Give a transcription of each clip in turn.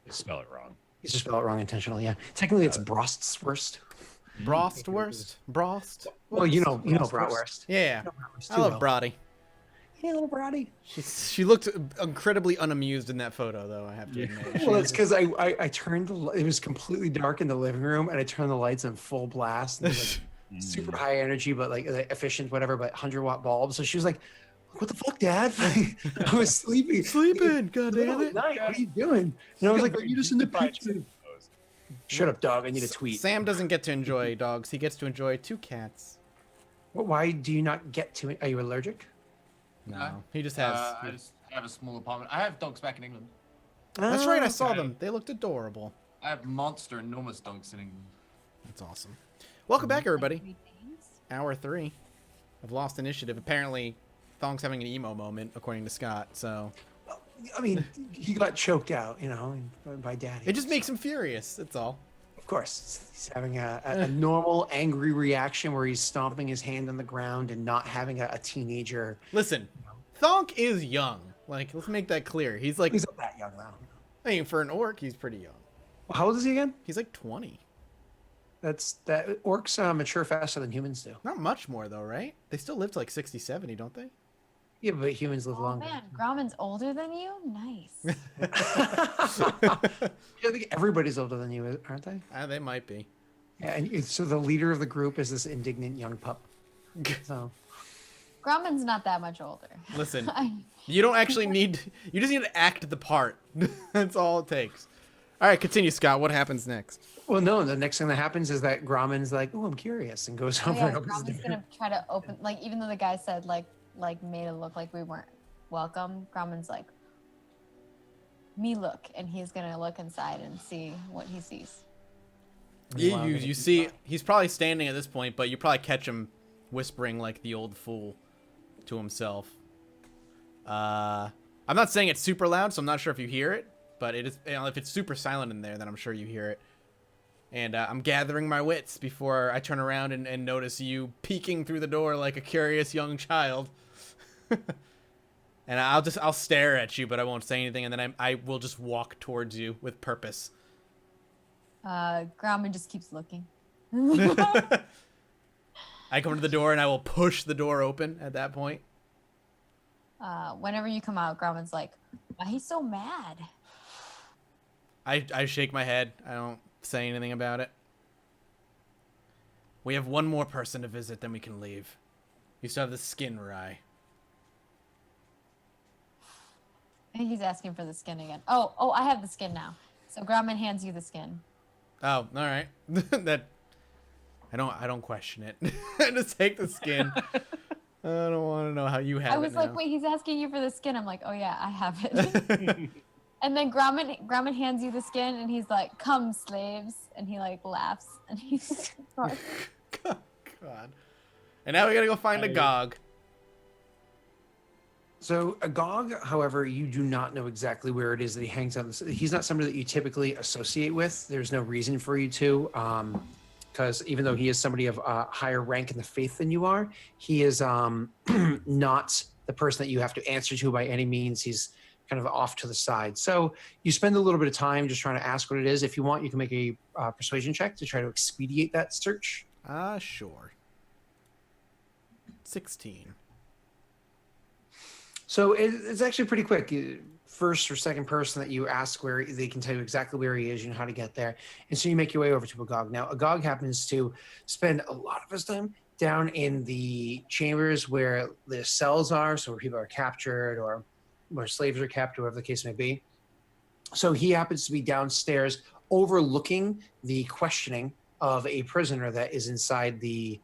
Spell it wrong. He's just spelled it wrong intentionally. Yeah, technically it's Brostwurst. Brostwurst? Brost? Well, you know Brostwurst. bratwurst. Yeah. You know bratwurst I too love well. Brody. Hey, little Brody. She looked incredibly unamused in that photo, though, I have to admit. Well, it's because I turned it was completely dark in the living room, and I turned the lights on full blast. And it was, like, super high energy, but like efficient, whatever. But 100-watt bulbs. So she was like, "What the fuck, Dad?" I was sleeping. Sleeping, goddammit. Night. What are you doing? And I was like, "Are you just in the picture?" Shut up, dog. I need a tweet. Sam doesn't get to enjoy dogs. He gets to enjoy 2 cats. Well, why do you not get to it? Are you allergic? No, he just has. I just have a small apartment. I have dogs back in England. That's right, I Oh, saw okay. them. They looked adorable. I have monster, enormous dogs in England. That's awesome. Welcome back, everybody. Hour 3 of Lost Initiative. Apparently, Thong's having an emo moment, according to Scott, so... I mean, he got choked out, by Daddy. It just makes him furious, that's all. Of course, he's having a normal angry reaction where he's stomping his hand on the ground and not having a teenager. Listen, Thonk is young. Like, let's make that clear. He's like... He's not that young now. I mean, for an orc, he's pretty young. Well, how old is he again? He's like 20. Orcs mature faster than humans do. Not much more, though, right? They still live to like 60, 70, don't they? Yeah, but humans live Oh longer. man, Grauman's older than you? Nice. I think everybody's older than you, aren't they? They might be. Yeah, and so the leader of the group is this indignant young pup. So Grauman's not that much older. Listen, you don't actually need... You just need to act the part. That's all it takes. All right, continue, Scott. What happens next? well, no. The next thing that happens is that Grauman's like, "Oh, I'm curious," and goes Oh, over yeah, and opens the Grauman's door. gonna try to open, like, even though the guy said, like made it look like we weren't welcome, Grauman's like, me look, and he's gonna look inside and see what he sees. You see, he's probably standing at this point, but you probably catch him whispering like the old fool to himself. I'm not saying it's super loud, so I'm not sure if you hear it, but it is. If it's super silent in there, then I'm sure you hear it. And I'm gathering my wits before I turn around and notice you peeking through the door like a curious young child. And I'll stare at you, but I won't say anything, and then I will just walk towards you with purpose. Grauman just keeps looking. I come to the door and I will push the door open at that point. Whenever you come out, Grauman's like, why he's so mad? I shake my head. I don't say anything about it. We have one more person to visit, then we can leave. You still have the skin, Rye. I think he's asking for the skin again. Oh, I have the skin now. So Grauman hands you the skin. Oh, all right. That I don't question it. Just take the skin. I don't want to know how you have it. I was now. like, wait, he's asking you for the skin. I'm like, oh yeah, I have it. And then Grauman hands you the skin, and he's like, "Come, slaves!" And he like laughs, and he's God. And now we gotta go find a Gog. So Agog, however, you do not know exactly where it is that he hangs out. He's not somebody that you typically associate with. There's no reason for you to, because even though he is somebody of higher rank in the faith than you are, he is not the person that you have to answer to by any means. He's kind of off to the side. So you spend a little bit of time just trying to ask what it is. If you want, you can make a persuasion check to try to expedite that search. Sure. 16. So it's actually pretty quick. First or second person that you ask where they can tell you exactly where he is, you know how to get there. And so you make your way over to Agog. Now, Agog happens to spend a lot of his time down in the chambers where the cells are, so where people are captured or where slaves are kept, whatever the case may be. So he happens to be downstairs overlooking the questioning of a prisoner that is inside the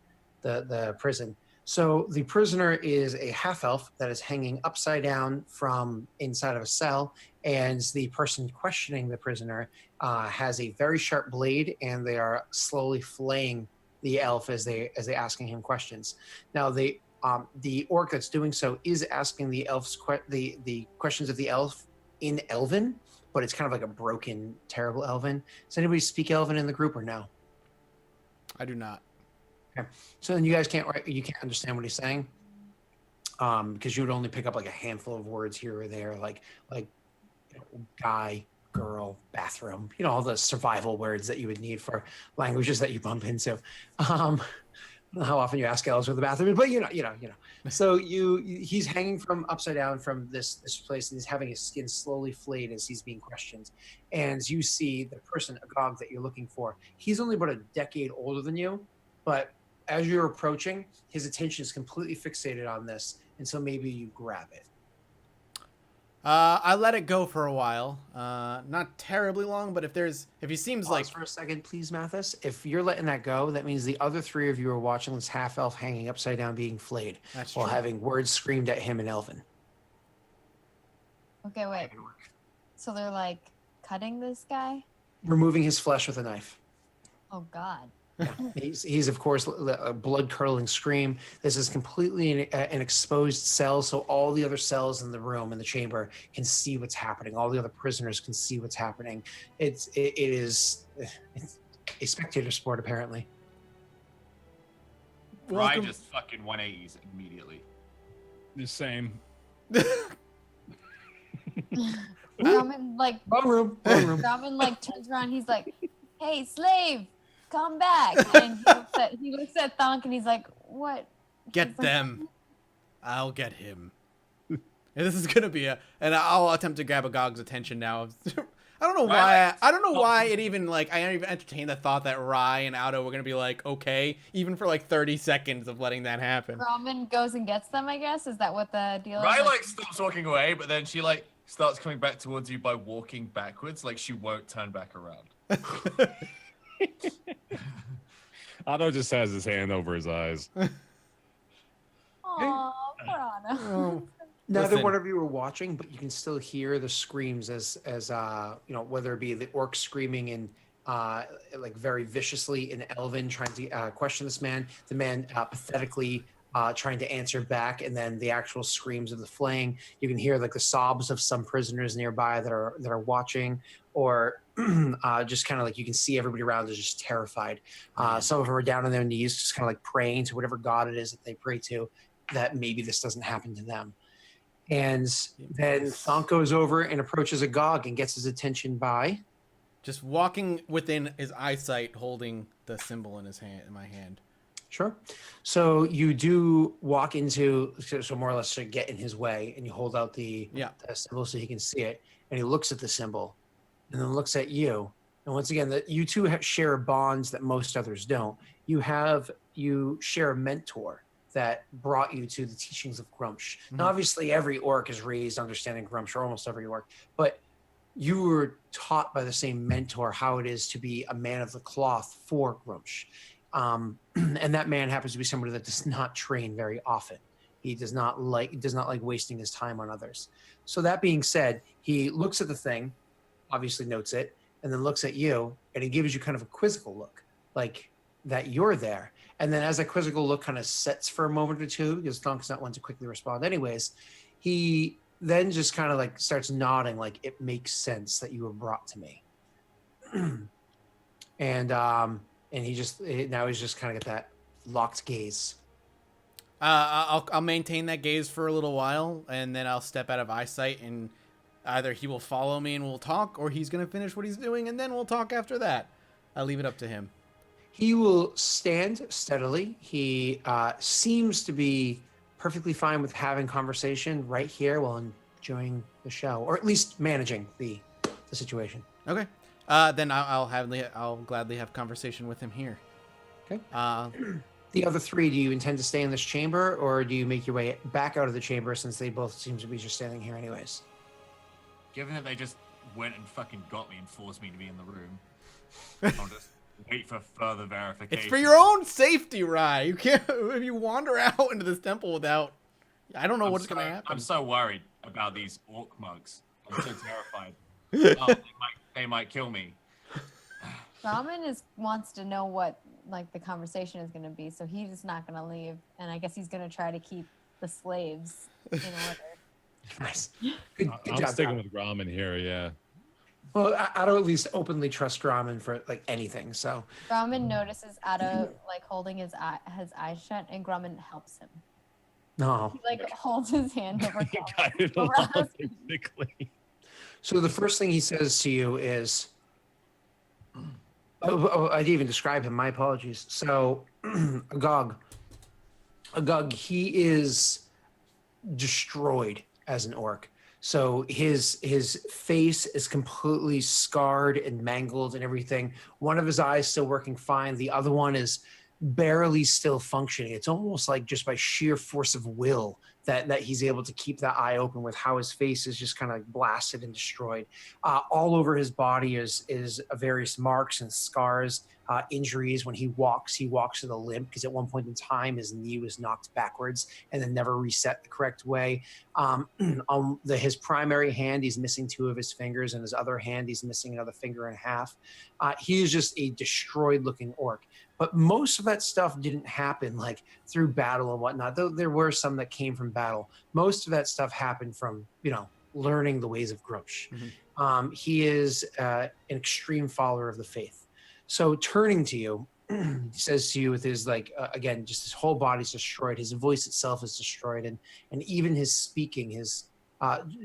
prison. So the prisoner is a half-elf that is hanging upside down from inside of a cell, and the person questioning the prisoner has a very sharp blade, and they are slowly flaying the elf as they asking him questions. Now the orc that's doing so is asking the elf's the questions of the elf in Elven, but it's kind of like a broken, terrible Elven. Does anybody speak Elven in the group or no? I do not. Okay. So then you guys can't understand what he's saying, because you would only pick up like a handful of words here or there, like guy, girl, rural bathroom. You know, all the survival words that you would need for languages that you bump into. I don't know how often you ask elves where the bathroom is, but you know. So he's hanging from upside down from this place, and he's having his skin slowly flayed as he's being questioned. And you see the person, Agog, that you're looking for. He's only about a decade older than you, but as you're approaching, his attention is completely fixated on this, and so maybe you grab it. I let it go for a while. Not terribly long, but if he seems Pause like for a second, please, Mathis. If you're letting that go, that means the other three of you are watching this half elf hanging upside down being flayed That's while true. having words screamed at him in Elven. Okay, wait. So they're like cutting this guy? Removing his flesh with a knife. Oh God. He's of course a blood-curdling scream. This is completely an exposed cell, so all the other cells in the room, in the chamber, can see what's happening. All the other prisoners can see what's happening. It's a spectator sport, apparently. Ryan just fucking 180s immediately. The same. Grumman like Wrong room. Grumman like turns around. He's like, "Hey, slave, come back!" And he looks at Thunk and he's like, "What? get them. I'll get him. And this is gonna be and I'll attempt to grab Agog's attention now. I don't know why. I don't know why it even like I even entertained the thought that Rai and Auto were gonna be like okay, even for like 30 seconds of letting that happen. Grumman goes and gets them. I guess is that what the deal is? Ryan like stops walking away, but then she like starts coming back towards you by walking backwards, like she won't turn back around. Otto just has his hand over his eyes. Aw, poor Otto. Oh. Neither Listen. one of you are watching, but you can still hear the screams as you know, whether it be the orc screaming in like very viciously in Elven, trying to question this man, the man pathetically trying to answer back, and then the actual screams of the flaying. You can hear like the sobs of some prisoners nearby that are watching, or just kind of like you can see everybody around is just terrified. Some of them are down on their knees, just kind of like praying to whatever god it is that they pray to, that maybe this doesn't happen to them. And then Thonk goes over and approaches Agog and gets his attention by Just walking within his eyesight, holding the symbol in his hand, in my hand. Sure. So you do walk into, so more or less to get in his way, and you hold out the symbol so he can see it, and he looks at the symbol, and then looks at you. And once again, that you two share bonds that most others don't. You share a mentor that brought you to the teachings of Grumsh. Now, obviously, every orc is raised understanding Grumsh, or almost every orc, but you were taught by the same mentor how it is to be a man of the cloth for Grumsh. And that man happens to be somebody that does not train very often. He does not like wasting his time on others. So that being said, he looks at the thing, obviously notes it, and then looks at you, and he gives you kind of a quizzical look, like that you're there. And then as that quizzical look kind of sets for a moment or two, because Thonk's not one to quickly respond anyways, he then just kind of like starts nodding like it makes sense that you were brought to me. And he just now he's just kind of got that locked gaze. I'll maintain that gaze for a little while, and then I'll step out of eyesight, and either he will follow me and we'll talk, or he's gonna finish what he's doing and then we'll talk after that. I'll leave it up to him. He will stand steadily. He seems to be perfectly fine with having conversation right here while enjoying the show, or at least managing the situation. Okay. Then I'll gladly have conversation with him here. Okay. The other three, do you intend to stay in this chamber, or do you make your way back out of the chamber, since they both seem to be just standing here anyways? Given that they just went and fucking got me and forced me to be in the room, I'll just wait for further verification. It's for your own safety, Rai. You can't if you wander out into this temple without. I don't know what's gonna happen. I'm so worried about these orc mugs. I'm so terrified. They might kill me. Ramen wants to know what like the conversation is going to be, so he's not going to leave, and I guess he's going to try to keep the slaves in order. Nice. Good I'm job, sticking Ramen. with ramen here, yeah. Well, I don't at least openly trust Ramen for like anything. So Grumman notices Otto like holding his eyes shut, and Grumman helps him. no. He like holds his hand over Got it over all, Otto's- basically. So the first thing he says to you is, I didn't even describe him. My apologies. So Agog, he is destroyed as an orc. So his face is completely scarred and mangled and everything. One of his eyes still working fine. The other one is barely still functioning. It's almost like just by sheer force of will that he's able to keep that eye open, with how his face is just kind of like blasted and destroyed. All over his body is various marks and scars, injuries. When he walks with a limp, because at one point in time his knee was knocked backwards and then never reset the correct way. On his primary hand, he's missing 2 of his fingers, and his other hand, he's missing another finger and a half. He is just a destroyed looking orc. But most of that stuff didn't happen like through battle and whatnot, though there were some that came from battle. Most of that stuff happened from, learning the ways of Grumsh. Mm-hmm. He is an extreme follower of the faith. So turning to you, he says to you with his, again, just his whole body's destroyed. His voice itself is destroyed. And even his speaking, his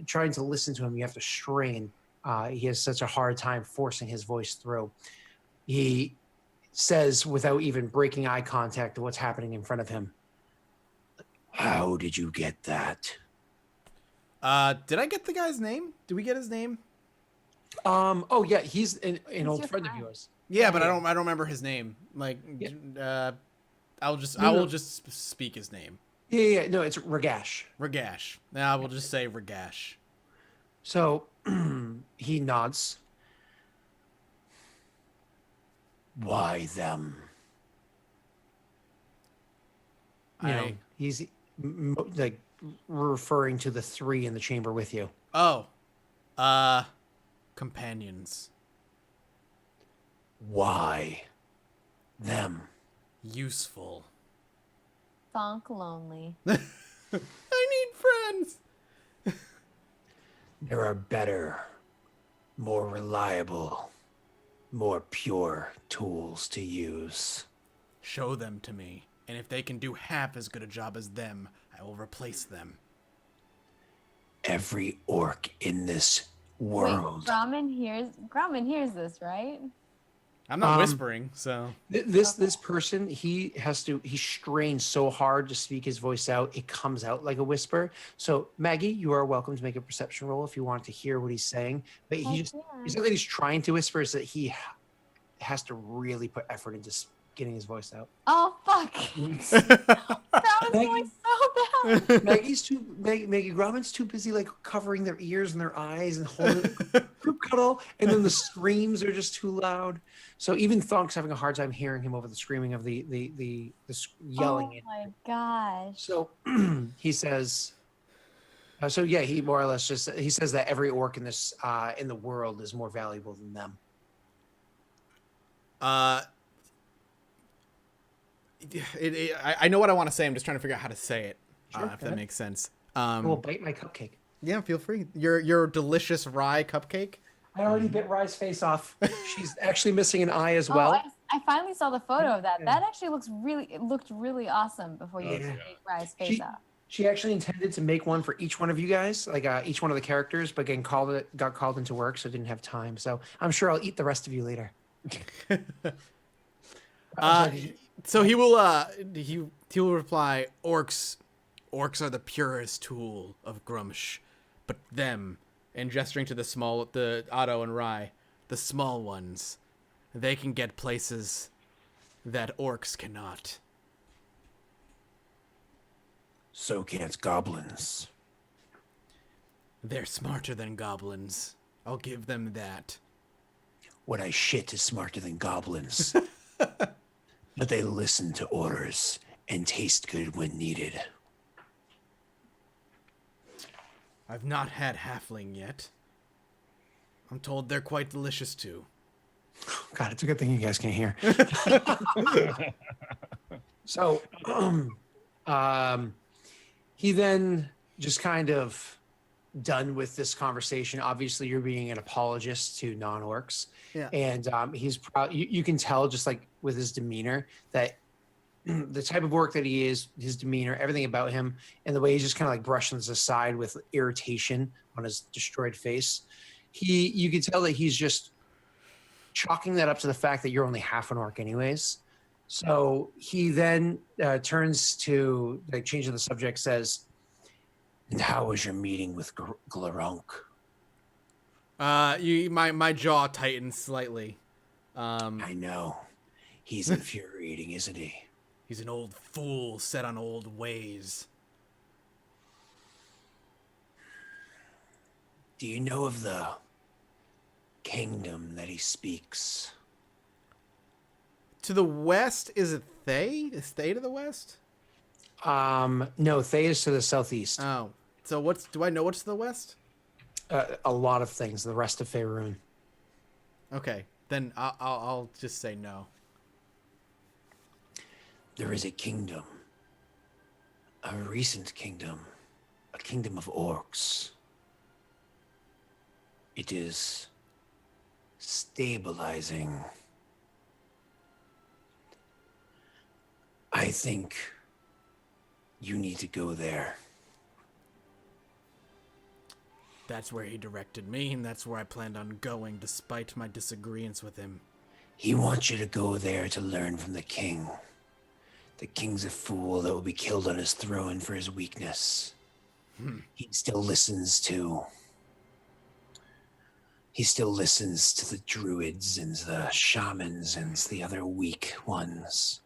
trying to listen to him, you have to strain. He has such a hard time forcing his voice through. He says, without even breaking eye contact to what's happening in front of him, "How did you get that?" Did I get the guy's name? Did we get his name? Oh yeah, he's an old friend of yours. Yeah, but I don't remember his name. I will just speak his name. Yeah. No, it's Ragash. Ragash. Now I will just say Ragash. So he nods. "Why them?" He's like referring to the 3 in the chamber with you. Oh, companions. "Why them?" Useful. Thonk lonely. I need friends. "There are better, more reliable, more pure tools to use." Show them to me, and if they can do half as good a job as them, I will replace them. "Every orc in this world." Wait, Grumman hears this, right? I'm not whispering, so This person, he strains so hard to speak his voice out, it comes out like a whisper. So Maggie, you are welcome to make a perception roll if you want to hear what he's saying. But it's not that he's trying to whisper, it's that he has to really put effort into getting his voice out. Oh fuck! That was going so bad. Maggie Grumman's too busy covering their ears and their eyes and holding group cuddle, and then the screams are just too loud. So even Thonk's having a hard time hearing him over the screaming of the yelling. Oh my gosh. So he says, he more or less he says that every orc in this in the world is more valuable than them. I know what I want to say. I'm just trying to figure out how to say it, Sure, if that makes sense. We'll bite my cupcake. Yeah, feel free. Your delicious rye cupcake. I already bit Rye's face off. She's actually missing an eye as well. I finally saw the photo of that. That actually looked really awesome before you ate Rye's face off. She actually intended to make one for each one of you guys, each one of the characters, but got called into work, so didn't have time. So I'm sure I'll eat the rest of you later. So he will reply, orcs are the purest tool of Grumsh, but them, and gesturing to the Otto and Rye, the small ones, they can get places that orcs cannot. So can't goblins. They're smarter than goblins. I'll give them that. What I shit is smarter than goblins. But they listen to orders and taste good when needed. I've not had halfling yet. I'm told they're quite delicious too. God, it's a good thing you guys can't hear. So, he then just kind of done with this conversation. Obviously, you're being an apologist to non-orcs. Yeah. And he's probably, you can tell just with his demeanor that the type of work that he is, his demeanor, everything about him, and the way he's just kind of brushing this aside with irritation on his destroyed face. You can tell that he's just chalking that up to the fact that you're only half an orc anyways. So he then turns to, like, changing the subject, says, "And how was your meeting with Glarunk?" My jaw tightens slightly. I know. He's infuriating, isn't he? He's an old fool set on old ways. Do you know of the kingdom that he speaks? To the west, is it Thay? Is Thay to the west? No, Thay is to the southeast. Oh, so do I know what's to the west? A lot of things. The rest of Faerun. Okay, then I'll just say no. There is a kingdom. A recent kingdom. A kingdom of orcs. It is stabilizing. I think you need to go there. That's where he directed me, and that's where I planned on going, despite my disagreements with him. He wants you to go there to learn from the king. The king's a fool that will be killed on his throne for his weakness. He still listens to the druids and the shamans and the other weak ones.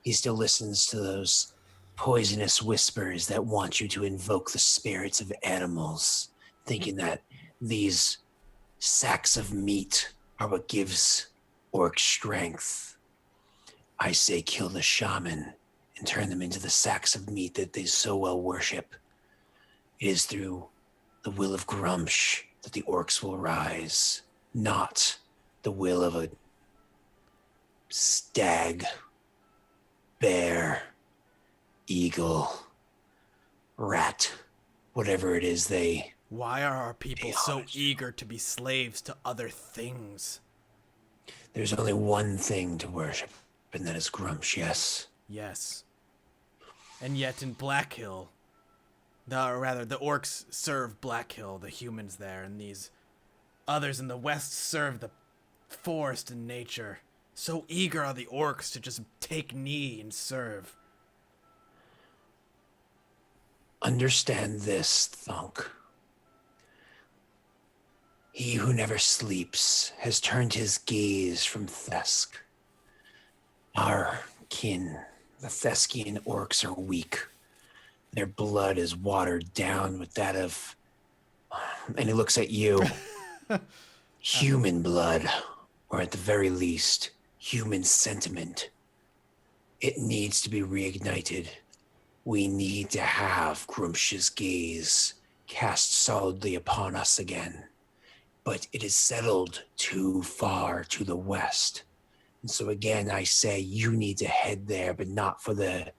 He still listens to those poisonous whispers that want you to invoke the spirits of animals, thinking that these sacks of meat are what gives orc strength. I say kill the shaman and turn them into the sacks of meat that they so well worship. It is through the will of Grumsh that the orcs will rise, not the will of a stag, bear, eagle, rat, whatever it is they... Why are our people so eager to be slaves to other things? There's only one thing to worship, and that is Grumsh, yes? Yes. And yet in Blackhill, the orcs serve Blackhill, the humans there, and these others in the west serve the forest and nature. So eager are the orcs to just take knee and serve. Understand this, Thunk. He who never sleeps has turned his gaze from Thesk. Our kin, the Theskian orcs, are weak. Their blood is watered down with that of... And he looks at you. Human blood, or at the very least, human sentiment. It needs to be reignited. We need to have Grumsh's gaze cast solidly upon us again. But it is settled too far to the west. And so again, I say you need to head there, but not for the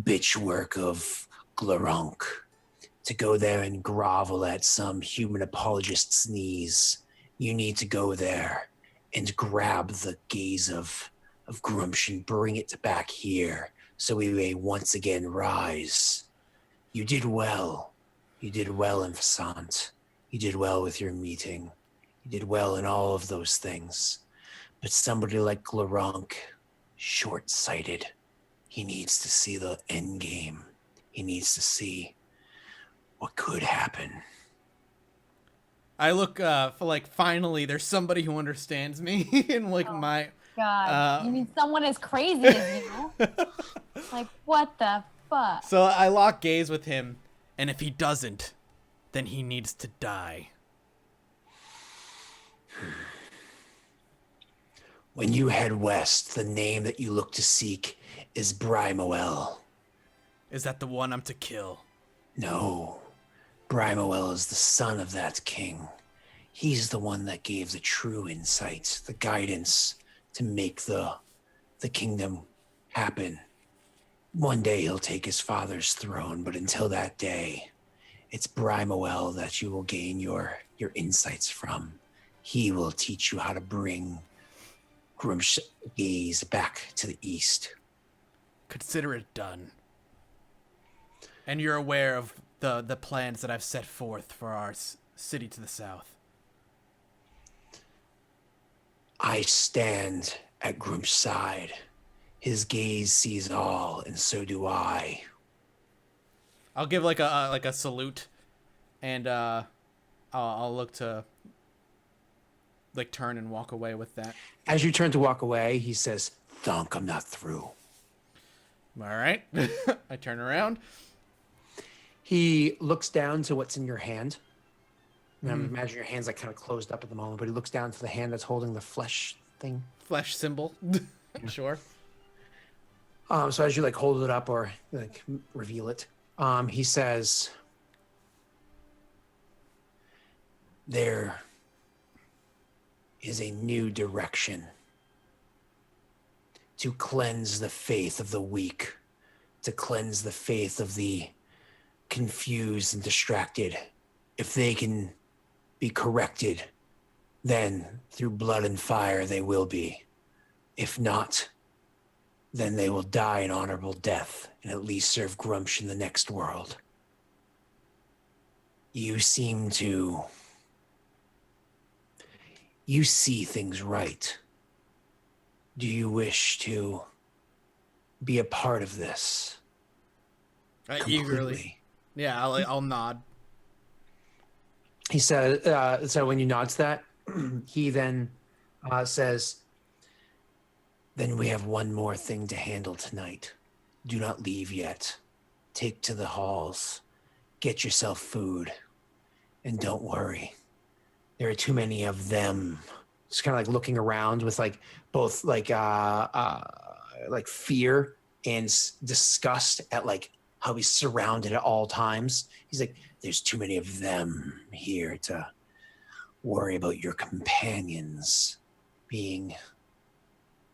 bitch work of Glarunk. To go there and grovel at some human apologist's knees. You need to go there and grab the gaze of Grumsh and bring it back here so we may once again rise. You did well. You did well in Fasant. You did well with your meeting. You did well in all of those things. But somebody like Glarunk, short-sighted. He needs to see the end game. He needs to see what could happen. I look for finally there's somebody who understands me in my... God, you mean someone as crazy as you? Like, what the fuck? So I lock gaze with him, and if he doesn't, then he needs to die. When you head west, the name that you look to seek is Brimoel. Is that the one I'm to kill? No. Brimoel is the son of that king. He's the one that gave the true insight, the guidance to make the kingdom happen. One day he'll take his father's throne, but until that day, it's Brimoel that you will gain your insights from. He will teach you how to bring Grumsh's gaze back to the east. Consider it done. And you're aware of the plans that I've set forth for our city to the south. I stand at Grump's side. His gaze sees all, and so do I. I'll give like a salute, and I'll look to like turn and walk away with that. As you turn to walk away, he says, "Thunk, I'm not through." All right. I turn around. He looks down to what's in your hand. And I imagine your hand's like kind of closed up at the moment, but he looks down to the hand that's holding the flesh thing. Flesh symbol. Sure. So as you like hold it up or like reveal it, he says, "There is a new direction to cleanse the faith of the weak, to cleanse the faith of the confused and distracted. If they can be corrected, then through blood and fire they will be. If not, then they will die an honorable death and at least serve Grumsh in the next world. You seem to... You see things right. Do you wish to be a part of this?" Eagerly. Yeah, I'll nod. He said, so when you nod to that, he then says, "Then we have one more thing to handle tonight. Do not leave yet. Take to the halls. Get yourself food. And don't worry. There are too many of them." Just kind of like looking around with like both like fear and disgust at like how he's surrounded at all times. He's like, "There's too many of them here to worry about your companions being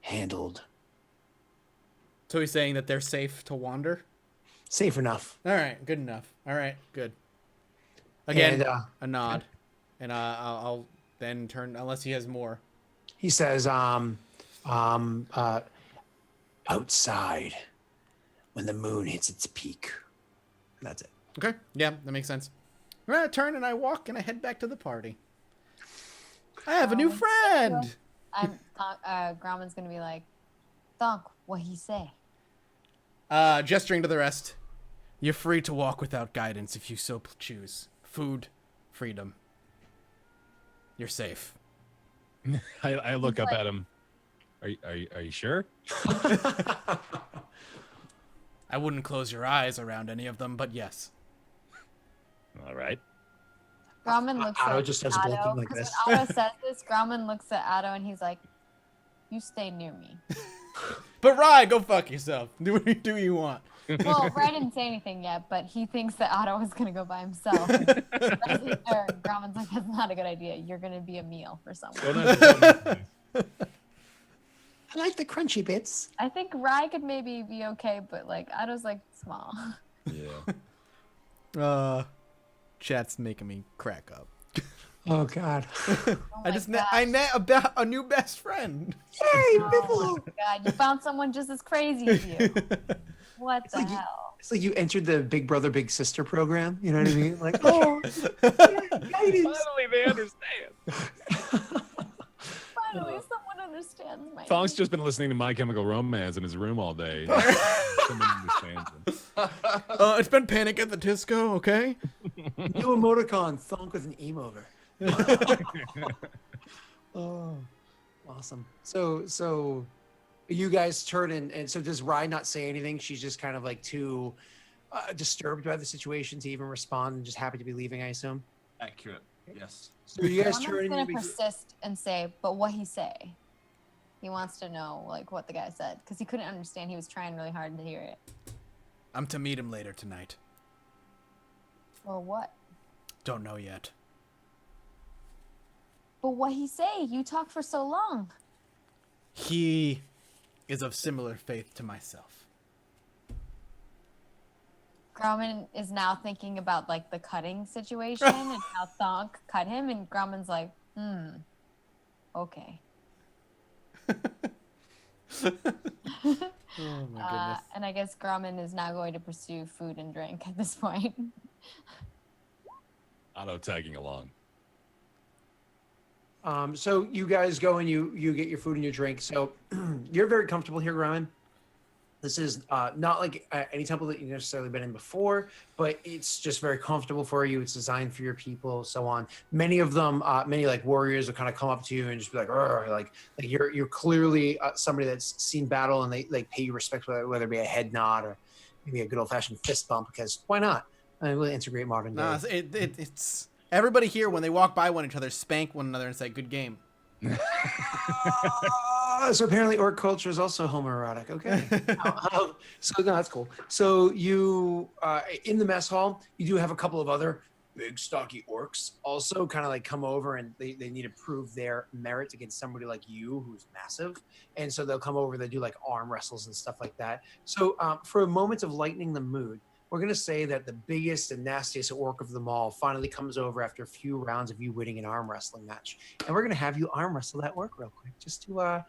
handled." So he's saying that they're safe to wander? Safe enough. All right, good enough. All right, good. Again, And, a nod. And I'll then turn, unless he has more. he says, "Outside, when the moon hits its peak." That's it. Okay, yeah, that makes sense. I turn and I walk and I head back to the party. I have a new friend! Grauman's gonna be like, "Thunk, what he say?" Gesturing to the rest. You're free to walk without guidance if you so choose. Food, freedom. You're safe. I look up at him. Are you sure? I wouldn't close your eyes around any of them, but yes. All right. Grauman looks Otto at just starts Otto, blinking like 'cause this. when Otto says this, Grauman looks at Otto and he's like, "You stay near me." But Rye, go fuck yourself. Do what you want. Well, Ray didn't say anything yet, but he thinks that Otto is gonna go by himself. Grauman's like, "That's not a good idea. You're gonna be a meal for someone." I like the crunchy bits. I think Rye could maybe be okay, but like Otto's like small. Yeah. Chat's making me crack up. Oh God. Oh I met a new best friend. Yay, Oh Biffle! my God, you found someone just as crazy as you. What the hell? It's like you entered the Big Brother Big Sister program. You know what I mean? Like, oh, guidance. Finally, they understand. Finally, someone understands my. Thonk's just been listening to My Chemical Romance in his room all day. Someone understands him. It's been Panic at the Disco, okay? New emoticon, thunk with an emover. Oh, awesome. So you guys turn and so does Rye not say anything? She's just kind of like too disturbed by the situation to even respond and just happy to be leaving, I assume. Accurate. Yes. So you guys Grauman's turn gonna and you persist and say, "But what he say?" He wants to know like what the guy said because he couldn't understand. He was trying really hard to hear it. I'm to meet him later tonight. For what? Don't know yet. But what he say? You talked for so long. He is of similar faith to myself. Grauman is now thinking about like the cutting situation and how Thonk cut him, and Grauman's like, okay. Oh my goodness. And I guess Grauman is now going to pursue food and drink at this point. Otto tagging along. So you guys go and you get your food and your drink. So you're very comfortable here, Grumman. This is not like any temple that you've necessarily been in before, but it's just very comfortable for you. It's designed for your people, so on. Many of them, many like warriors will kind of come up to you and just be like, "Arr," like you're clearly somebody that's seen battle, and they like pay you respect, whether it be a head nod or maybe a good old fashioned fist bump, because why not? I mean, really integrate modern day. Nah, it's everybody here when they walk by one another, spank one another and say, "Good game." So apparently orc culture is also homoerotic. Okay. So no, that's cool. So you, in the mess hall, you do have a couple of other big stocky orcs also kind of like come over, and they need to prove their merit against somebody like you who's massive. And so they'll come over, they do like arm wrestles and stuff like that. So for a moment of lightening the mood, we're going to say that the biggest and nastiest orc of them all finally comes over after a few rounds of you winning an arm wrestling match. And we're going to have you arm wrestle that orc real quick, just to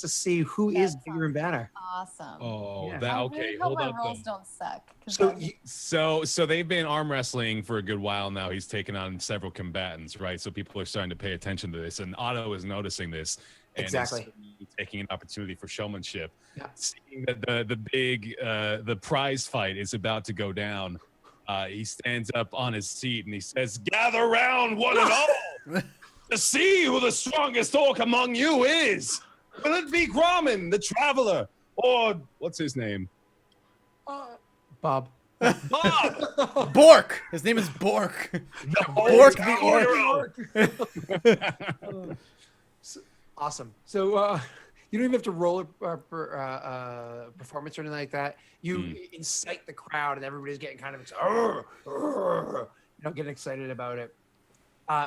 see who is bigger and better. Awesome. Oh, Yeah. that I okay. really hope Hold my up. rolls Though. don't suck. 'Cause So then- So they've been arm wrestling for a good while now. He's taken on several combatants, right? So people are starting to pay attention to this, and Otto is noticing this. And is Exactly. taking an opportunity for showmanship. Yeah. Seeing that the prize fight is about to go down, he stands up on his seat and he says, "Gather round, one and all, to see who the strongest orc among you is. Will it be Grumman, the traveler, or what's his name? Bob. Bob, Bork. His name is Bork. Bork the orc. hero." Awesome. So you don't even have to roll a performance or anything like that. You incite the crowd, and everybody's getting kind of getting excited about it.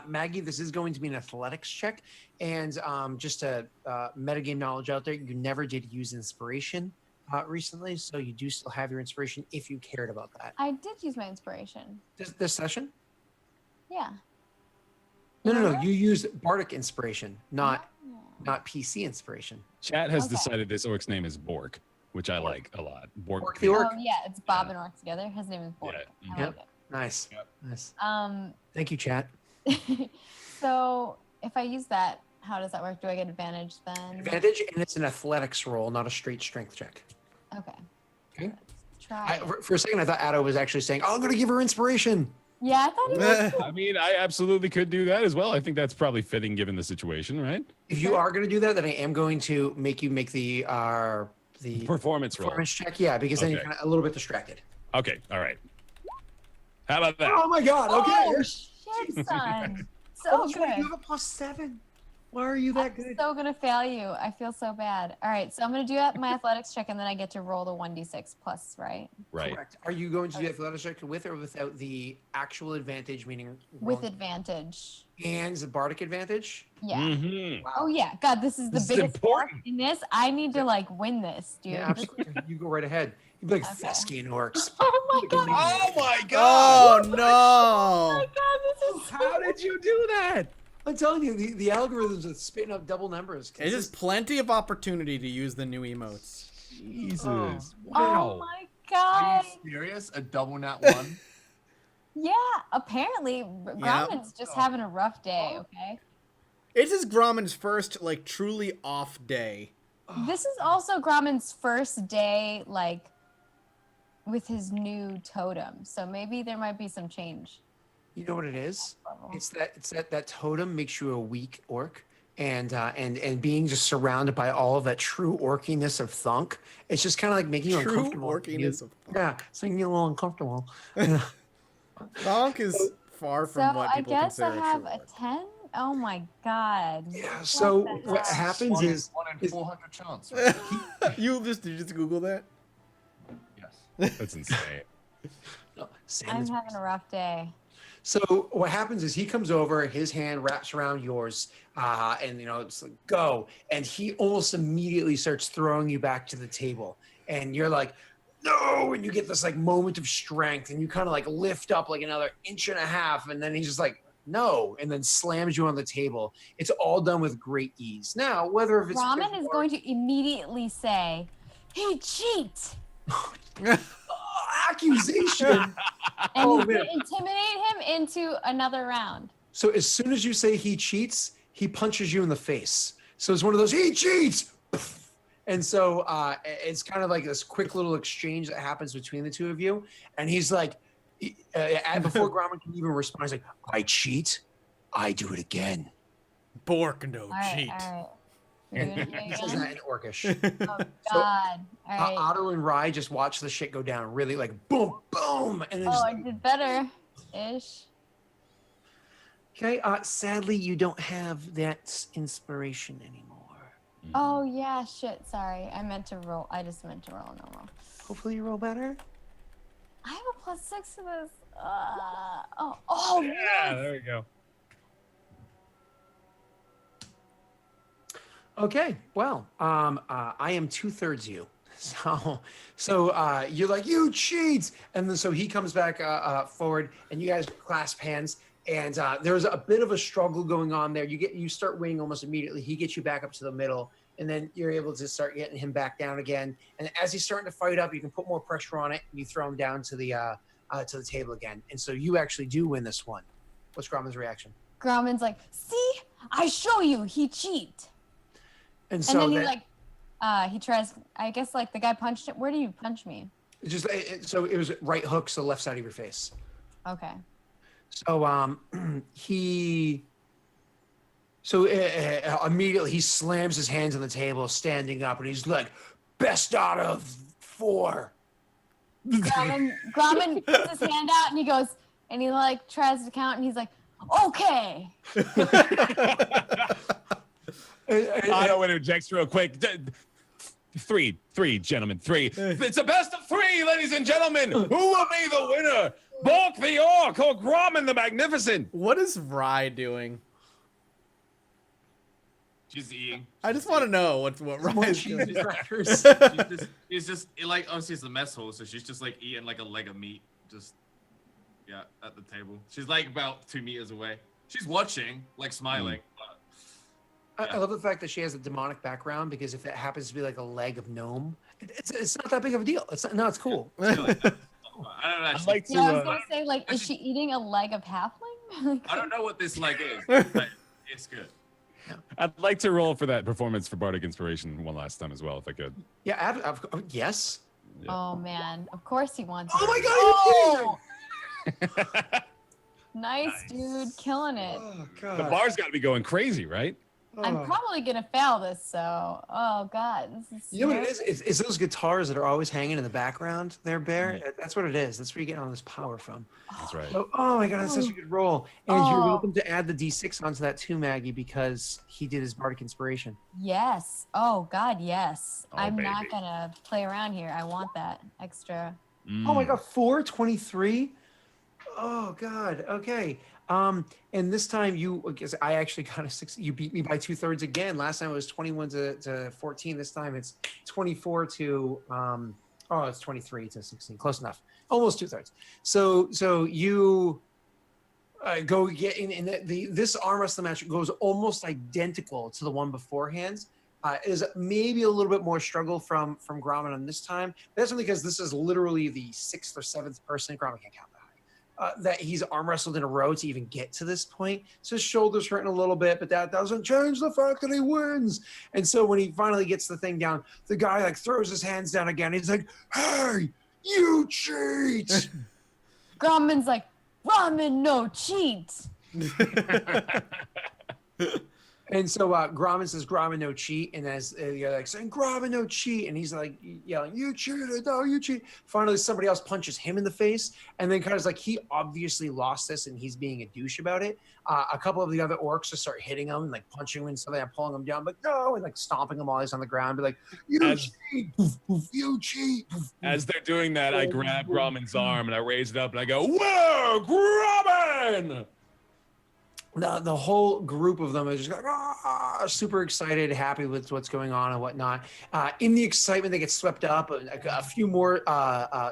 Maggie, this is going to be an athletics check, and just a metagame knowledge out there. You never did use inspiration recently, so you do still have your inspiration if you cared about that. I did use my inspiration. This session? Yeah. No. Remember? You used bardic inspiration, not Oh. PC inspiration. Chat has Okay. decided this orc's name is Bork, which I like a lot. Bork the orc. Oh yeah, it's Bob and Orc together. His name is Bork. Yeah. I like Nice. Yep. Nice. it. Thank you, chat. So if I use that, how does that work? Do I get advantage then? Advantage, and it's an athletics roll, not a straight strength check. Okay. Okay. Let's try. For a second, I thought Addo was actually saying, "Oh, I'm going to give her inspiration." Yeah, I thought he was. I mean, I absolutely could do that as well. I think that's probably fitting given the situation, right? If you are going to do that, then I am going to make you make the Performance roll. performance check. Yeah, because then you're Okay. kind of a little bit distracted. Okay, all right. How about that? Oh my God! Okay. Oh shit, son. So Oh, you good. have a +7. Why are you that I'm good? so gonna fail you. I feel so bad. All right, so I'm gonna do my athletics check, and then I get to roll the 1d6 plus, right? Right. Correct. Are you going to do the athletics check with or without the actual advantage, meaning With rolling advantage. and the bardic advantage? Yeah. Mm-hmm. Wow. Oh yeah. God, this is the This is biggest important. orc in this. I need to like win this, dude. Yeah, absolutely. You go right ahead. You'd be like Okay. Theskian orcs. Oh my god. Oh my Oh God! Oh no! my god, this is so How did you do that? I'm telling you, the algorithms are spitting up double numbers. It is plenty of opportunity to use the new emotes. Jesus! Oh. Wow! Oh my Are god. you serious? A double nat 1? Yeah, apparently Grauman's just having a rough day, okay? It is Grauman's first, like, truly off day. This is also Grauman's first day, like, with his new totem. So maybe there might be some change. You know what it is? Level. It's that totem makes you a weak orc, and being just surrounded by all of that true orkiness of thunk, it's just kind of like making you True uncomfortable. orkiness of Yeah, it's making you a little uncomfortable. Donk is far So from what I people guess I consider have a a true 10. Oh my god. Yeah. So the what heck? happens One is in 400 chance. Right? orc. You just Google that? Yes. That's insane. Sam I'm is- having a rough day. So what happens is he comes over, his hand wraps around yours, and it's like go, and he almost immediately starts throwing you back to the table, and you're like, no, and you get this like moment of strength, and you kind of like lift up like another inch and a half, and then he's just like, no, and then slams you on the table. It's all done with great ease. Now, whether if it's Ramen is going to immediately say, "He cheats," accusation. and Oh, he's man. gonna intimidate him into another round. So as soon as you say he cheats, he punches you in the face. So it's one of those, he cheats! And so it's kind of like this quick little exchange that happens between the two of you. And he's like, before Gromit can even respond, he's like, I cheat, I do it again. Bork no cheat. All right. He says that in Orcish. Oh, God. All right. Otto and Rye just watch the shit go down really like boom, boom. And then Oh, just, I did better-ish. okay, sadly, you don't have that inspiration anymore. Oh, yeah, shit. Sorry. I just meant to roll normal. Hopefully you roll better. I have a +6 to this. Oh, Yeah, yes. there we go. Okay, well, I am 2/3 you. So you're like, you cheat! And then so he comes back forward and you guys clasp hands. And there's a bit of a struggle going on there. You start winning almost immediately. He gets you back up to the middle, and then you're able to start getting him back down again. And as he's starting to fight up, you can put more pressure on it, and you throw him down to the table again. And so you actually do win this one. What's Grommen's reaction? Grommen's like, see? I show you. He cheat. And so then he tries, I guess, like, the guy punched it. Where do you punch me? So it was right hook, so left side of your face. Okay. So immediately he slams his hands on the table, standing up, and he's like, "Best out of 4." Grommen puts his hand out and he goes, and he like tries to count, and he's like, "Okay." Otto interjects real quick. Three, gentlemen, 3. It's a best of 3, ladies and gentlemen. Who will be the winner? Bork the Orc or Grommen the Magnificent? What is Rye doing? She's eating. I just want to know what Rye's cheese doing. and crackers. She's just like, obviously it's the mess hall, so she's just like eating like a leg of meat, just at the table. She's like about 2 meters away. She's watching, like smiling. But, I love the fact that she has a demonic background, because if it happens to be like a leg of gnome, it's not that big of a deal. It's cool. I don't know. I'd like to. Yeah, I was gonna say, like, is she eating a leg of halfling? Like, I don't know what this leg is, but it's good. I'd like to roll for that performance for Bardic Inspiration one last time as well, if I could. Yeah, yes. oh man, of course he wants. Oh it. my God! You're kidding! Nice, dude, killing it. Oh The God! bar's got to be going crazy, right? I'm probably gonna fail this, so oh God, this is. You know what it is? It's those guitars that are always hanging in the background there, Bear. That's what it is. That's where you get all this power from. That's right. Oh my God, that's such a good roll. And you're Oh. welcome to add the D6 onto that too, Maggie, because he did his Bardic Inspiration. Yes. Oh God, yes. Oh, I'm baby. not gonna play around here. I want that extra. Oh my God, 423. Oh God. Okay. And this time I actually got a 6. You beat me by 2/3 again. Last time it was 21 to 14. This time it's 24 to it's 23 to 16. Close enough. Almost 2/3. So you go get in this arm wrestling match goes almost identical to the one beforehand. Is maybe a little bit more struggle from Grommen on this time. But that's only because this is literally the 6th or 7th person. Grommen can't count that high. That he's arm wrestled in a row to even get to this point. So his shoulder's hurting a little bit, but that doesn't change the fact that he wins. And so when he finally gets the thing down, the guy like throws his hands down again. He's like, "Hey, you cheat!" Grommen's like, ramen no cheat. And so Grommen says, "Grommen no cheat," and as you're like saying, "Grommen no cheat," and he's like yelling, "You cheated! No, you cheat!" Finally, somebody else punches him in the face, and then kind of like he obviously lost this, and he's being a douche about it. A couple of the other orcs just start hitting him and like punching him and stuff, and pulling him down, but no, and like stomping him while he's on the ground, be like, "You cheat! Poof, poof, you cheat!" Poof, As they're doing that, I grab Grommen's arm and I raise it up and I go, "Whoa, Grommen!" The whole group of them is just like, super excited, happy with what's going on and whatnot. In the excitement, they get swept up. A few more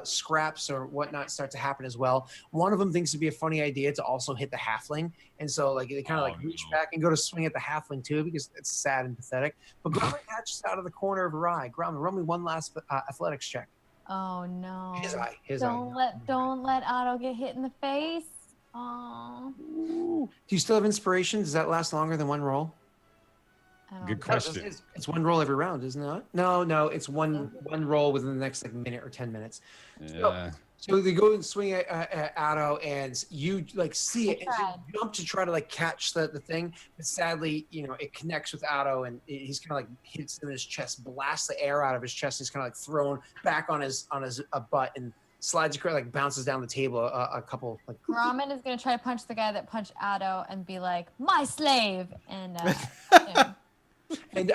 scraps or whatnot start to happen as well. One of them thinks it'd be a funny idea to also hit the halfling. And so like they kind of reach back and go to swing at the halfling too, because it's sad and pathetic. But Grommen catches out of the corner of her eye. Grommen, roll me one last athletics check. Oh no. His eye. Don't let Otto get hit in the face. Aww. Do you still have inspiration? Does that last longer than one roll? Good question. It's one roll every round, isn't it? No, it's one roll within the next like minute or 10 minutes. Yeah. So they go and swing at Otto, and you like see it, and you jump to try to like catch the thing, but sadly, it connects with Otto, and he's kind of like hits in his chest, blasts the air out of his chest. He's kind of like thrown back on his butt and slides across, like bounces down the table a couple. Like Gromit is gonna try to punch the guy that punched Otto and be like, "My slave," and. And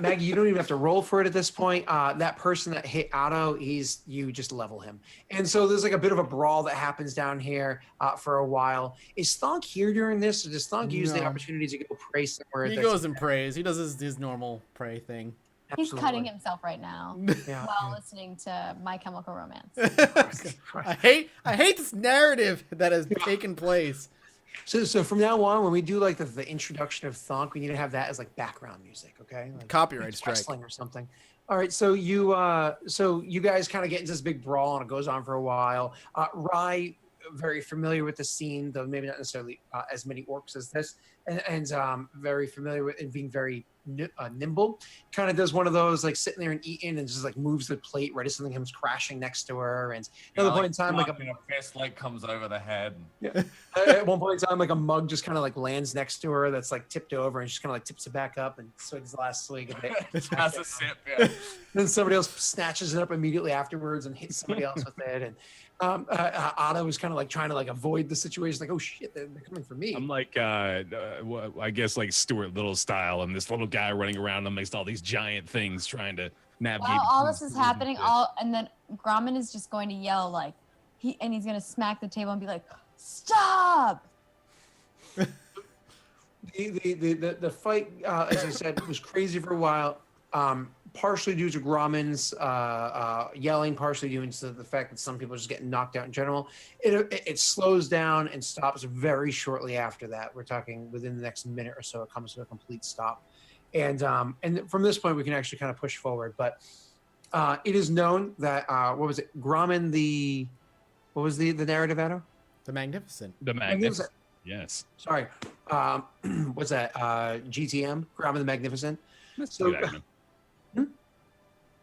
Maggie, you don't even have to roll for it at this point. That person that hit Otto, you just level him. And so there's like a bit of a brawl that happens down here for a while. Is Thonk here during this, or does Thonk use the opportunity to go pray somewhere? He goes and prays. He does his normal pray thing. He's cutting himself right now while listening to My Chemical Romance. I hate this narrative that has taken place. So from now on, when we do like the introduction of Thonk, we need to have that as like background music, okay? Like copyright strike. Wrestling or something. All right, so you guys kind of get into this big brawl, and it goes on for a while. Rye, very familiar with the scene, though maybe not necessarily as many orcs as this, and very familiar with and being very nimble. Kind of does one of those like sitting there and eating, and just like moves the plate right as something comes crashing next to her. And at another point in time, like a fist like comes over the head. Yeah. At one point in time, like a mug just kind of like lands next to her that's like tipped over, and she kind of like tips it back up and swigs the last swig of it. Has a sip. Yeah. Then somebody else snatches it up immediately afterwards and hits somebody else with it. And Otto was kind of like trying to like avoid the situation, like, oh shit, they're coming for me. I'm like, I guess like Stuart Little style. I'm this little guy running around amongst all these giant things trying to navigate. While all this is happening, and then Gromit is just going to yell like, he's going to smack the table and be like, stop! The fight, as I said, was crazy for a while. Partially due to Grommen's yelling, partially due to the fact that some people are just getting knocked out in general. It slows down and stops very shortly after that. We're talking within the next minute or so, it comes to a complete stop. And from this point, we can actually kind of push forward. But it is known that, what was it? Grommen what was the narrative, Addo? The Magnificent. The Magnificent. Yes. Sorry. What's that? GTM, Grommen the Magnificent. That's a good acronym.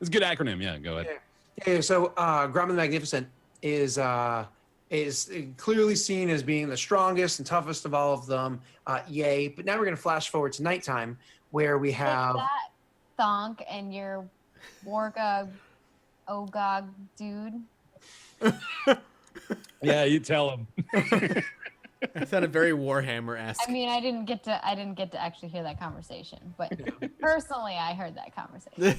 It's a good acronym. Yeah, go ahead. Yeah. So Grommen the Magnificent is clearly seen as being the strongest and toughest of all of them. Yay. But now we're going to flash forward to nighttime, where we have that Thonk and your Wargog Ogog dude. Yeah, you tell him. It sounded very Warhammer-esque. I mean, I didn't get to actually hear that conversation, but personally, I heard that conversation.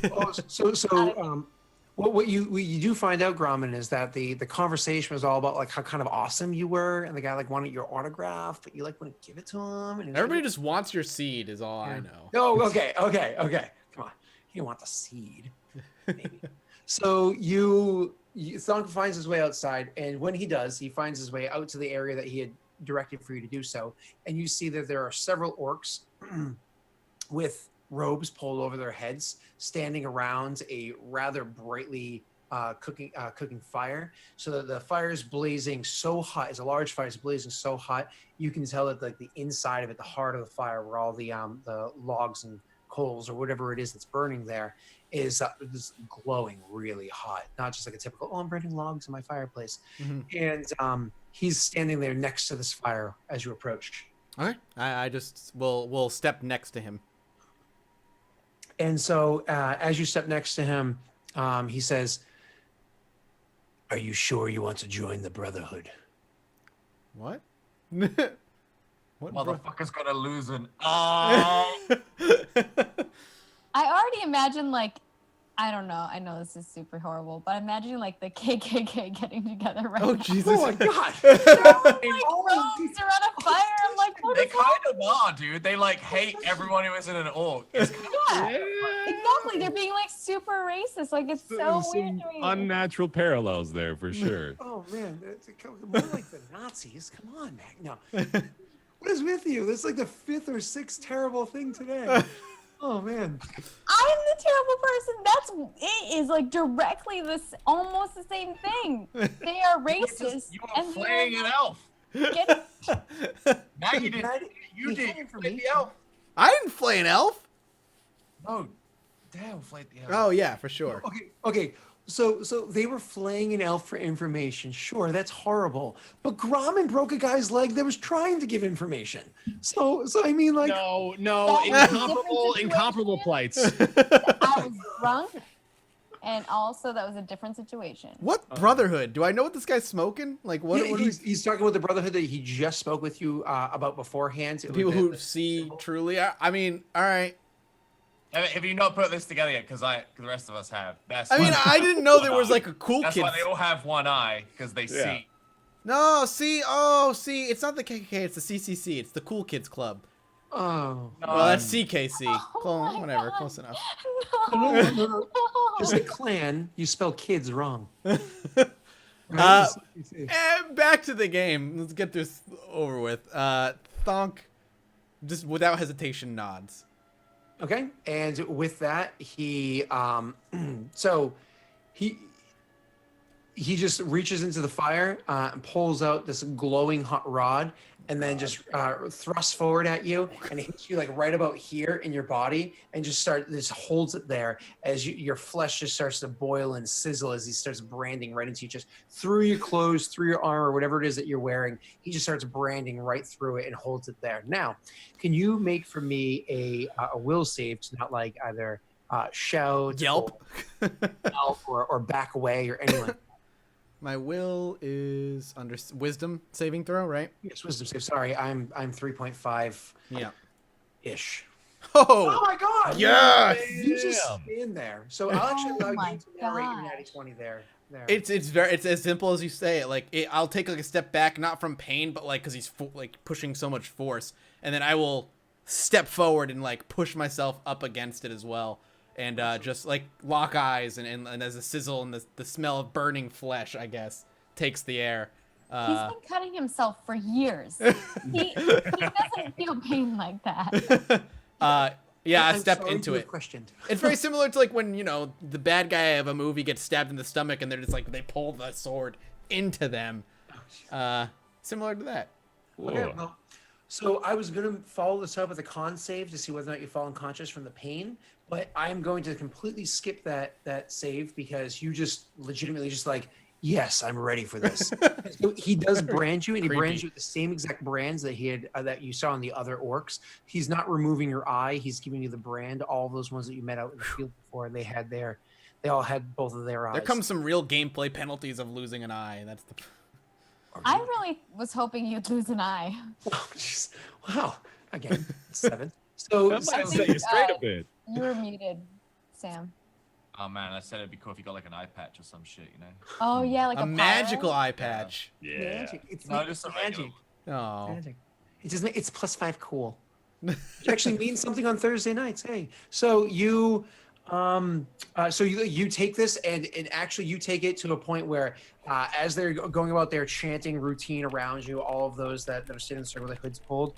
What you do find out, Grommen, is that the conversation was all about like how kind of awesome you were, and the guy like wanted your autograph, but you like wouldn't give it to him. And everybody just wants your seed, is all I know. Oh, okay. Come on, you want the seed, maybe. So Thonk finds his way outside, and when he does, he finds his way out to the area that he had directed for you to do so, and you see that there are several orcs with robes pulled over their heads, standing around a rather brightly cooking fire. So that the fire is blazing so hot. It's a large fire. It's blazing so hot you can tell that like the inside of it, the heart of the fire, where all the logs and coals or whatever it is that's burning there, is glowing really hot. Not just like a typical, I'm burning logs in my fireplace. Mm-hmm. And he's standing there next to this fire as you approach. All right. I just will step next to him. And so as you step next to him, he says, "Are you sure you want to join the Brotherhood?" What? What motherfucker's gonna lose an I already imagine like, I don't know. I know this is super horrible, but imagine like the KKK getting together right now. Jesus! Oh my God! They're like robes around a fire. I'm like, what they is kind of are, dude. They like hate everyone who isn't an orc. Yeah, exactly. They're being like super racist. Like it's so weird to me. Unnatural parallels there for sure. Oh man, it's more like the Nazis. Come on, man. No. What is with you? This is like the 5th or 6th terrible thing today. Oh man. I'm the terrible person. It is like directly almost the same thing. They are racist. You are playing an elf. Maggie did. You He did. had You played information. the elf. I didn't flay an elf. Oh, damn, played the elf. Oh yeah, for sure. Okay. So they were flaying an elf for information. Sure, that's horrible. But Grommen broke a guy's leg that was trying to give information. So I mean, like, No, That was a different incomparable plights. I was drunk, and also that was a different situation. What brotherhood? Do I know what this guy's smoking? Like what? yeah, what are he's talking about the brotherhood that he just spoke with you about beforehand. the people who see truly? I mean, all right. Have you not put this together yet? Because the rest of us have. That's I mean, why- I didn't know there was like a cool That's kid. why they all have one eye, because they Yeah. see. No, see, it's not the KKK, it's the CCC, it's the Cool Kids Club. Oh. Well, that's CKC. Oh my Whatever, God. close enough. No. Just a clan. You spell kids wrong. Uh, And back to the game. Let's get this over with. Thonk, just without hesitation, nods. Okay, and with that, he so he just reaches into the fire and pulls out this glowing hot rod, and then just thrusts forward at you and hits you like right about here in your body, and just holds it there as your flesh just starts to boil and sizzle as he starts branding right into you, just through your clothes, through your armor, whatever it is that you're wearing. He just starts branding right through it and holds it there. Now, can you make for me a will save to not like either shout, Yelp. or, yelp or back away or anyone? My will is under wisdom saving throw, right? Yes, wisdom save. Sorry, I'm 3.5 Yeah. ish. Oh, Oh my god! yes! You just Damn. stand there. So I'll actually Oh allow my you to narrate your gosh. natty 20 there. It's as simple as you say it. Like I'll take like a step back, not from pain, but like because he's like pushing so much force, and then I will step forward and like push myself up against it as well, and just like lock eyes, and as the sizzle and the smell of burning flesh, I guess, takes the air. He's been cutting himself for years. He doesn't feel pain like that. Yeah, I I'm step sorry into to have it. questioned. It's very similar to like when, you know, the bad guy of a movie gets stabbed in the stomach and they're just like, they pull the sword into them. Similar to that. Okay, Whoa. well, so I was going to follow this up with a con save to see whether or not you fall unconscious from the pain, but I am going to completely skip that save because you just legitimately just like, yes, I'm ready for this. So he does brand you, and he Creepy. brands you with the same exact brands that he had that you saw on the other orcs. He's not removing your eye; he's giving you the brand. All those ones that you met out in the field before, they all had both of their eyes. There comes some real gameplay penalties of losing an eye. That's the. I really was hoping you'd lose an eye. Oh, jeez. Wow. Again, 7. So, That might so- set you straight a bit. You were muted, Sam. Oh man, I said it'd be cool if you got like an eye patch or some shit, you know? Oh yeah, like A a magical pirate? eye patch. Yeah. magic. It's No, like just a magic. regular. Oh. Magic. It just it's +5 cool. It actually means something on Thursday nights. Hey, so you take this and actually you take it to a point where as they're going about their chanting routine around you, all of those that are sitting in the circle with the hoods pulled,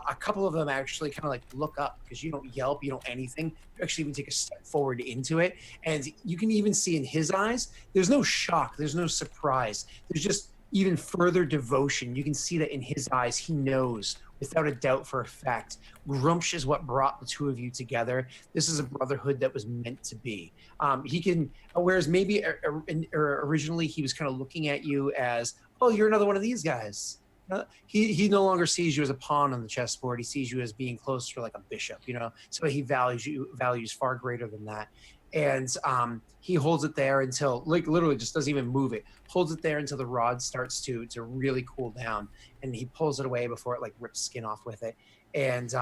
a couple of them actually kind of like look up because you don't yelp, you don't anything. You actually even take a step forward into it, and you can even see in his eyes, there's no shock, there's no surprise, there's just even further devotion. You can see that in his eyes, he knows without a doubt for a fact, Grumpsh is what brought the two of you together. This is a brotherhood that was meant to be. He can, whereas maybe originally he was kind of looking at you as, oh, you're another one of these guys. He no longer sees you as a pawn on the chessboard. He sees you as being closer to like a bishop, you know. So he values far greater than that. And he holds it there until, like, literally just doesn't even move it. Holds it there until the rod starts to really cool down, and he pulls it away before it like rips skin off with it. And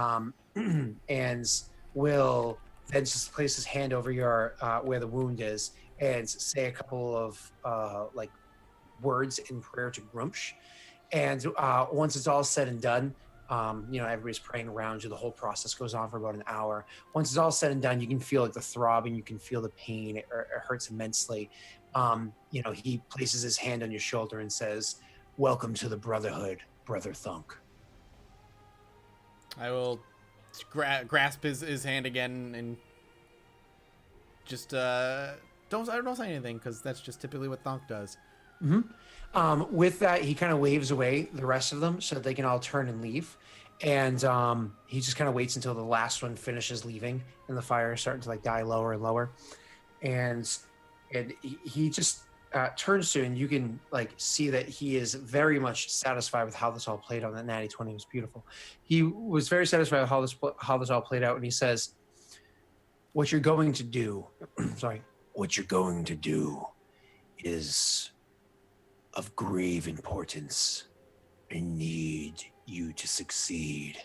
and will then just place his hand over your where the wound is and say a couple of like words in prayer to Grumpsh. And once it's all said and done, you know, everybody's praying around you. The whole process goes on for about an hour. Once it's all said and done, you can feel like the throbbing, you can feel the pain. It hurts immensely. You know, he places his hand on your shoulder and says, "Welcome to the Brotherhood, Brother Thunk." I will grasp his hand again and just don't say anything because that's just typically what Thonk does. With that, he kind of waves away the rest of them so that they can all turn and leave. And he just kind of waits until the last one finishes leaving, and the fire is starting to like die lower and lower. And he just turns to you, and you can like see that he is very much satisfied with how this all played out. That natty 20 was beautiful. He was very satisfied with how this all played out, and he says, "What you're going to do, what you're going to do, is of grave importance. I need you to succeed."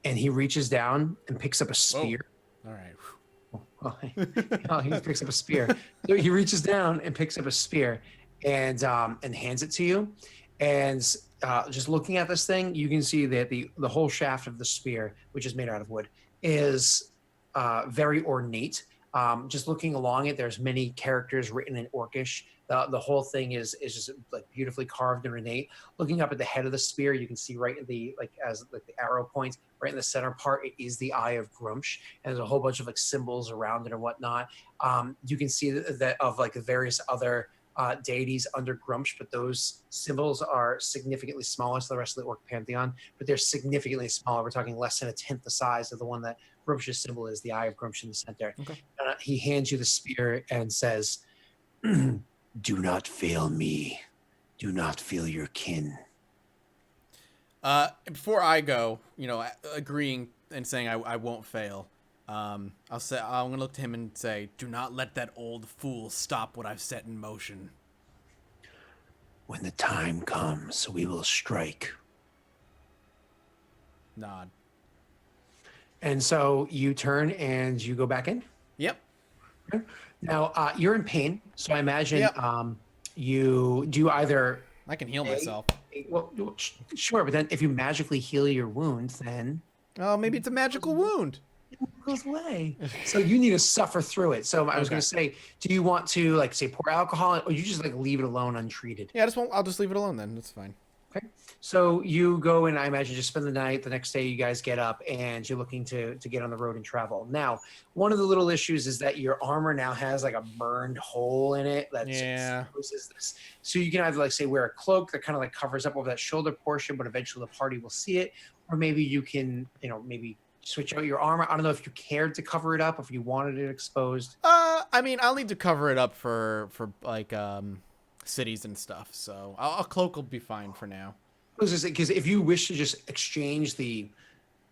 And he reaches down and picks up a spear. All right. He picks up a spear. So he reaches down and picks up a spear and hands it to you. And just looking at this thing, you can see that the whole shaft of the spear, which is made out of wood, is very ornate. Just looking along it, there's many characters written in Orcish. The whole thing is just like beautifully carved and ornate. Looking up at the head of the spear, you can see right in the as the arrow points right in the center part. It is the Eye of Grumsh, and there's a whole bunch of like symbols around it and whatnot. You can see that of like the various other deities under Grumsh, but those symbols are significantly smaller to the rest of the Orc pantheon. But they're significantly smaller. We're talking less than a tenth the size of the one that Grumsh's symbol is, the Eye of Grumsh in the center. Okay. He hands you the spear and says, "Do not fail me. Do not fail your kin." Before I go, agreeing and saying I won't fail, I'm gonna look to him and say, "Do not let that old fool stop what I've set in motion." "When the time comes, we will strike." Nod. And so you turn and you go back in. Yep. Now you're in pain, so I imagine Yep. you do either. I can heal myself. Well, sure, but then if you magically heal your wound, then Oh, maybe it's a magical wound. it goes away. So you need to suffer through it. So I was Okay. going to say, do you want to like say pour alcohol, or you just like leave it alone untreated? Yeah, I'll just leave it alone then. That's fine. Okay. So you go and I imagine just spend the night. The next day you guys get up and you're looking to get on the road and travel. Now, one of the little issues is that your armor now has like a burned hole in it that exposes this. So you can either like say wear a cloak that kind of like covers up over that shoulder portion, but eventually the party will see it. Or maybe you can, maybe switch out your armor. I don't know if you cared to cover it up, if you wanted it exposed. I mean, I'll need to cover it up for like cities and stuff. So a cloak will be fine for now. Because if you wish to just exchange the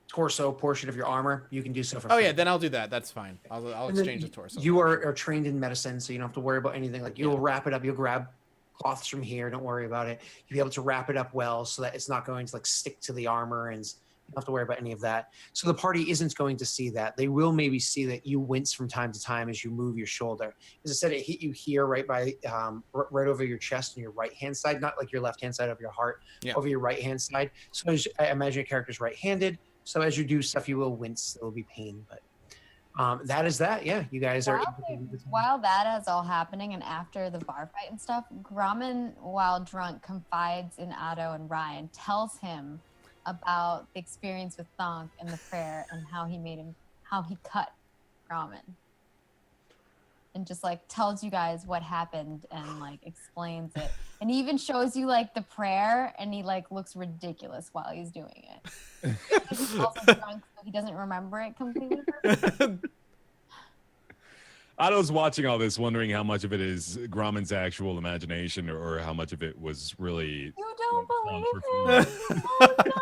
torso portion of your armor, you can do so for free. Oh yeah, then I'll do that. That's fine. I'll And then exchange the torso. You are trained in medicine, so you don't have to worry about anything. Like you'll wrap it up. You'll grab cloths from here. Don't worry about it. You'll be able to wrap it up well so that it's not going to like stick to the armor, and you don't have to worry about any of that. So the party isn't going to see that. They will maybe see that you wince from time to time as you move your shoulder. As I said, it hit you here right by right over your chest on your right hand side, not like your left hand side of your heart, over your right hand side. So I imagine your character's right-handed. So as you do stuff, you will wince. There will be pain, but that is that. Yeah, you guys are. While that is all happening, and after the bar fight and stuff, Grumman, while drunk, confides in Otto and Ryan, tells him about the experience with Thonk and the prayer and how he cut Grumman, and just like tells you guys what happened and like explains it, and he even shows you like the prayer, and he like looks ridiculous while he's doing it. He's also drunk, so he doesn't remember it completely. Otto's watching all this, wondering how much of it is Grumman's actual imagination or how much of it was really. You don't believe it? Oh no!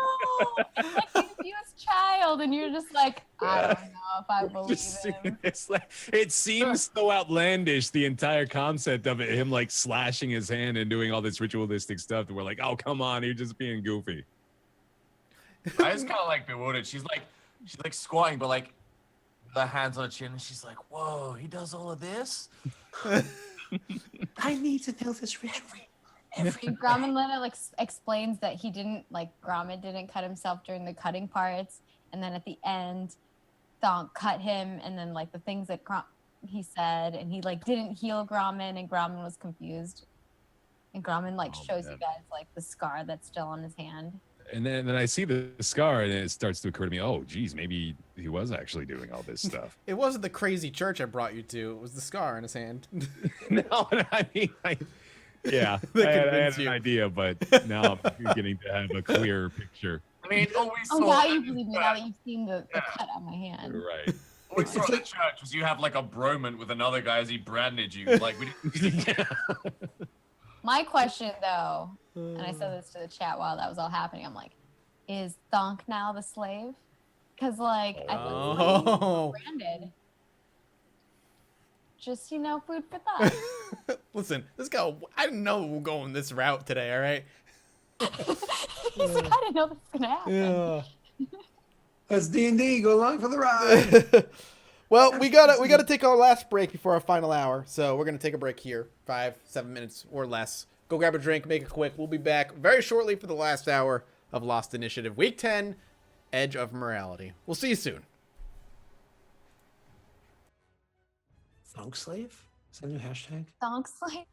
Like you abused child, and you're just like, I don't know if I believe him. It's like, it seems so outlandish, the entire concept of it, him like slashing his hand and doing all this ritualistic stuff that we're like, oh come on, you're just being goofy. I was kind of like bewildered. She's like squatting, but like the hands on her chin, and she's like, "Whoa, he does all of this." I need to know this ritual. Grumman like explains that he didn't Grumman didn't cut himself during the cutting parts, and then at the end, Thonk cut him, and then like the things that he said, and he like didn't heal Grumman, and Grumman was confused, and Grumman shows you guys like the scar that's still on his hand. And then I see the scar, and it starts to occur to me, oh, geez, maybe he was actually doing all this stuff. It wasn't the crazy church I brought you to. It was the scar in his hand. No, I mean, Yeah, That I had convinced an you. idea, but now I'm beginning to have a clearer picture. I mean, all we Oh, saw. now you believe me now that you've seen the cut on my hand. Right. All we It's saw at the like- church was you have like a bromance with another guy as he branded you. Like we didn't. My question, though, and I said this to the chat while that was all happening, I'm like, is Thonk now the slave? Because, like, I think Oh. branded. Just, food for thought. Listen, this guy, I didn't know we were going this route today, all right? He's like, I didn't know this was going to happen. Yeah. That's D&D. Go along for the ride. Well, we gotta take our last break before our final hour, so we're gonna take a break here, 5-7 minutes or less. Go grab a drink, make it quick. We'll be back very shortly for the last hour of Lost Initiative, Week 10, Edge of Morality. We'll see you soon. Thunk slave? Is that a new hashtag? Thonk slave?